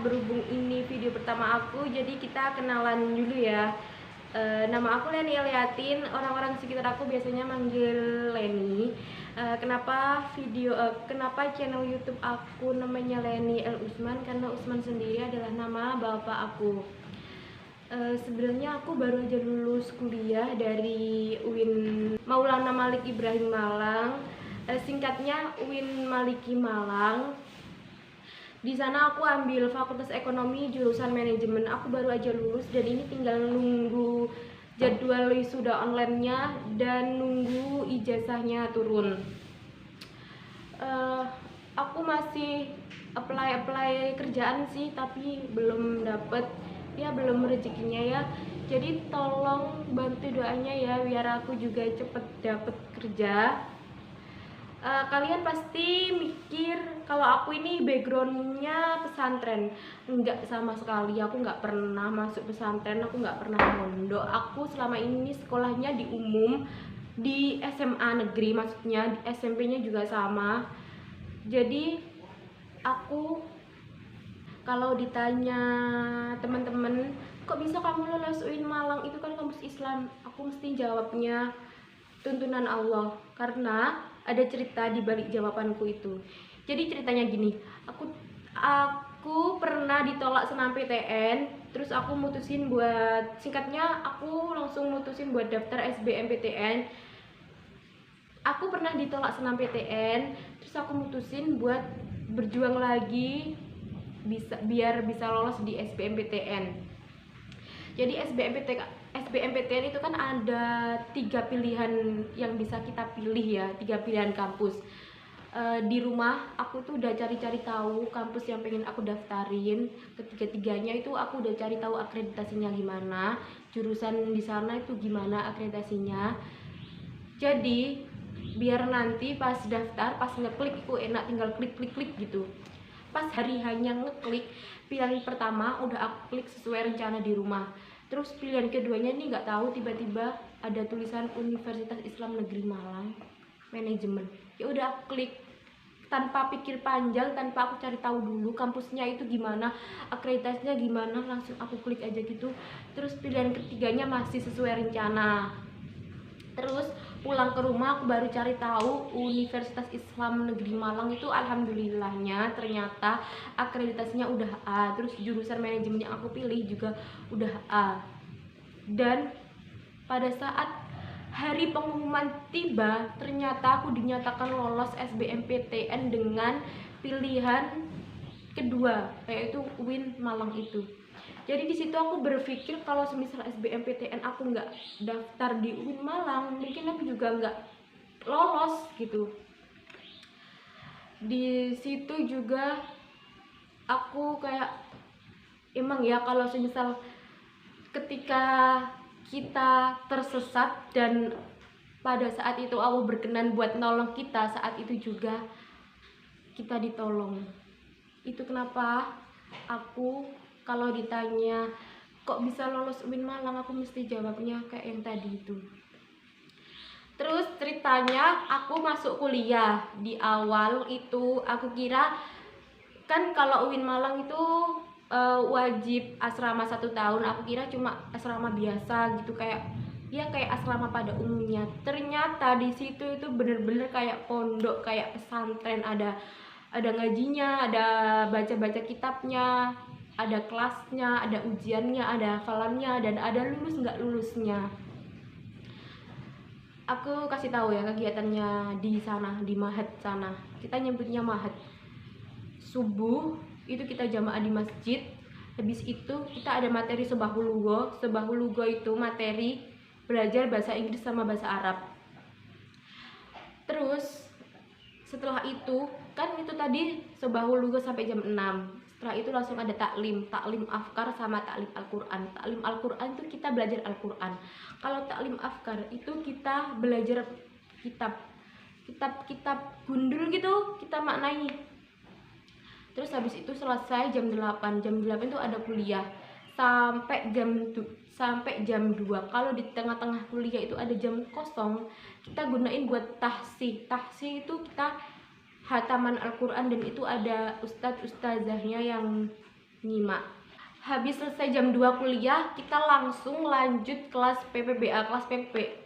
berhubung ini video pertama aku, jadi kita kenalan dulu ya. Nama aku Leni Eliatin, orang-orang sekitar aku biasanya manggil Leni. Kenapa channel YouTube aku namanya Leni El Usman? Karena Usman sendiri adalah nama bapak aku. Sebenarnya aku baru aja lulus kuliah dari UIN Maulana Malik Ibrahim Malang, singkatnya UIN Maliki Malang. Di sana aku ambil Fakultas Ekonomi jurusan Manajemen. Aku baru aja lulus dan ini tinggal nunggu jadwal wisuda online-nya dan nunggu ijazahnya turun. Aku masih apply kerjaan sih, tapi belum dapet, ya belum rezekinya ya. Jadi tolong bantu doanya ya biar aku juga cepet dapet kerja. Kalian pasti mikir kalau aku ini backgroundnya pesantren. Enggak, sama sekali, aku nggak pernah masuk pesantren, aku nggak pernah mondok. Aku selama ini sekolahnya di umum, di SMA negeri, maksudnya di SMP-nya juga sama. Jadi aku kalau ditanya teman-teman, kok bisa kamu lulus UIN Malang, itu kan kampus Islam, aku mesti jawabnya tuntunan Allah, karena ada cerita di balik jawabanku itu. Jadi ceritanya gini, aku pernah ditolak SNMPTN, terus aku mutusin buat, singkatnya aku langsung mutusin buat daftar SBMPTN. Aku pernah ditolak SNMPTN, terus aku mutusin buat berjuang lagi biar bisa lolos di SBMPTN. Jadi SBMPTN itu kan ada 3 pilihan yang bisa kita pilih ya, 3 pilihan kampus. Di rumah aku tuh udah cari-cari tahu kampus yang pengen aku daftarin. Ketiga-tiganya itu aku udah cari tahu akreditasinya gimana, jurusan di sana itu gimana akreditasinya. Jadi biar nanti pas daftar, pas ngeklik itu enak, tinggal klik gitu. Pas hari hanya ngeklik pilihan pertama udah aku klik sesuai rencana di rumah. Terus pilihan keduanya ini nggak tahu, tiba-tiba ada tulisan Universitas Islam Negeri Malang Manajemen. Ya udah aku klik tanpa pikir panjang, tanpa aku cari tahu dulu kampusnya itu gimana, akreditasinya gimana, langsung aku klik aja gitu. Terus pilihan ketiganya masih sesuai rencana. Terus pulang ke rumah aku baru cari tahu Universitas Islam Negeri Malang itu alhamdulillahnya ternyata akreditasinya udah A, terus jurusan manajemen yang aku pilih juga udah A. Dan pada saat hari pengumuman tiba, ternyata aku dinyatakan lolos SBMPTN dengan pilihan kedua, yaitu UIN Malang itu. Jadi di situ aku berpikir kalau semisal SBMPTN aku nggak daftar di UIN Malang, mungkin aku juga nggak lolos gitu. Di situ juga aku kayak emang ya, kalau semisal ketika kita tersesat dan pada saat itu Allah berkenan buat nolong kita, saat itu juga kita ditolong. Itu kenapa aku kalau ditanya kok bisa lolos UIN Malang, aku mesti jawabnya kayak yang tadi itu. Terus ceritanya aku masuk kuliah. Di awal itu aku kira kan kalau UIN Malang itu wajib asrama 1 tahun. Aku kira cuma asrama biasa gitu, kayak asrama pada umumnya. Ternyata di situ itu bener-bener kayak pondok, kayak pesantren, ada ngajinya, ada baca-baca kitabnya, ada kelasnya, ada ujiannya, ada hafalannya, dan ada lulus nggak lulusnya. Aku kasih tahu ya kegiatannya di sana, di Mahat sana. Kita nyebutnya Mahat. Subuh itu kita jamaah di masjid. Habis itu kita ada materi Sobahul Lugho. Sobahul Lugho itu materi belajar bahasa Inggris sama bahasa Arab. Terus setelah itu kan itu tadi Sobahul Lugho sampai jam 6. Setelah itu langsung ada taklim afkar sama taklim Al-Quran. Taklim Al-Quran itu kita belajar Al-Quran. Kalau taklim afkar itu kita belajar kitab gundul gitu, kita maknai. Terus habis itu selesai jam 8 itu ada kuliah sampai jam 2. Kalau di tengah-tengah kuliah itu ada jam kosong, kita gunain buat tahsih itu kita hataman Al-Quran, dan itu ada ustadz-ustazahnya yang nyimak. Habis selesai jam 2 kuliah, kita langsung lanjut kelas PPBA.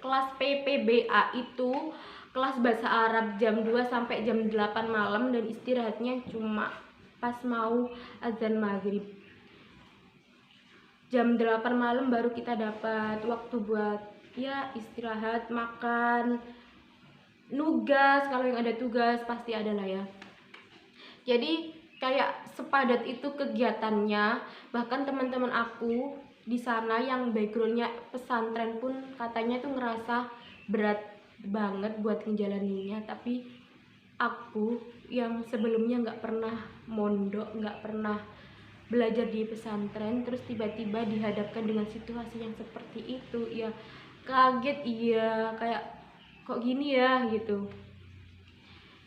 Kelas PPBA itu kelas bahasa Arab jam 2 sampai jam 8 malam, dan istirahatnya cuma pas mau azan maghrib. Jam 8 malam baru kita dapat waktu buat ya istirahat, makan, nugas. Kalau yang ada tugas pasti ada lah ya. Jadi kayak sepadat itu kegiatannya. Bahkan teman-teman aku di sana yang backgroundnya pesantren pun katanya tuh ngerasa berat banget buat ngejalaninnya. Tapi aku yang sebelumnya nggak pernah mondok, nggak pernah belajar di pesantren, terus tiba-tiba dihadapkan dengan situasi yang seperti itu, ya kaget, iya kayak kok gini ya gitu.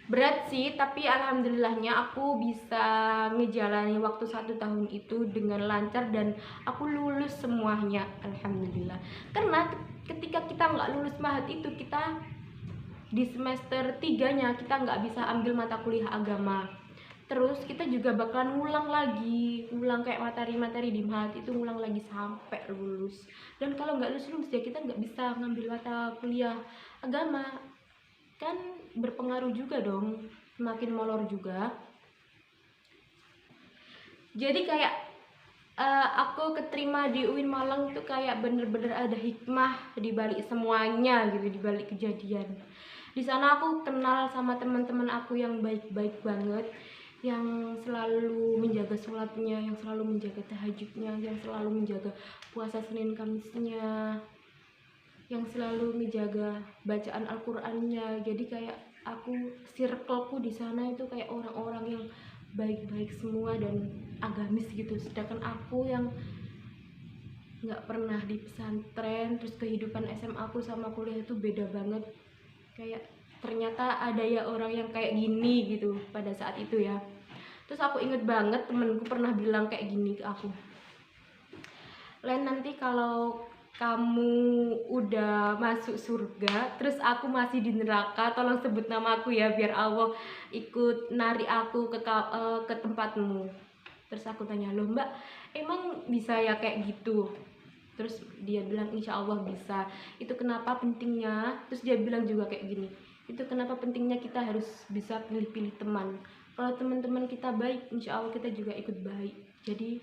Berat sih, tapi alhamdulillahnya aku bisa ngejalani waktu 1 tahun itu dengan lancar dan aku lulus semuanya, alhamdulillah. Karena ketika kita nggak lulus mahat itu, kita di semester 3-nya kita nggak bisa ambil mata kuliah agama. Terus kita juga bakalan ngulang kayak materi-materi di mahat itu, ngulang lagi sampai lulus. Dan kalau nggak lulus ya kita nggak bisa ngambil mata kuliah agama, kan berpengaruh juga dong, semakin molor juga. Jadi kayak aku keterima di UIN Malang tuh kayak bener-bener ada hikmah di balik semuanya gitu, di balik kejadian. Di sana aku kenal sama teman-teman aku yang baik-baik banget, yang selalu menjaga sholatnya, yang selalu menjaga tahajudnya, yang selalu menjaga puasa Senin Kamisnya, yang selalu menjaga bacaan Al-Qur'annya. Jadi kayak aku, circleku di sana itu kayak orang-orang yang baik-baik semua dan agamis gitu. Sedangkan aku yang nggak pernah di pesantren, terus kehidupan SMA aku sama kuliah itu beda banget. Kayak ternyata ada ya orang yang kayak gini gitu pada saat itu ya. Terus aku inget banget temenku pernah bilang kayak gini ke aku, "Len, nanti kalau kamu udah masuk surga, terus aku masih di neraka, tolong sebut nama aku ya, biar Allah ikut narik aku ke tempatmu." Terus aku tanya, "Loh Mbak, emang bisa ya kayak gitu?" Terus dia bilang, "Insya Allah bisa. Itu kenapa pentingnya." Terus dia bilang juga kayak gini, "Itu kenapa pentingnya kita harus bisa pilih-pilih teman. Kalau teman-teman kita baik, insya Allah kita juga ikut baik." Jadi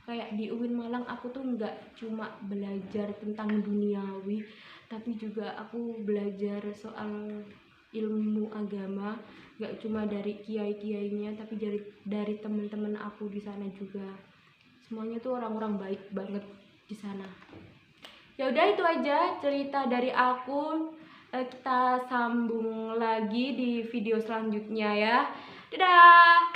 kayak di UIN Malang aku tuh nggak cuma belajar tentang duniawi, tapi juga aku belajar soal ilmu agama, nggak cuma dari kiai-kiainya, tapi dari teman-teman aku di sana juga. Semuanya tuh orang-orang baik banget di sana. Ya udah, itu aja cerita dari aku. Kita sambung lagi di video selanjutnya ya. Dadah.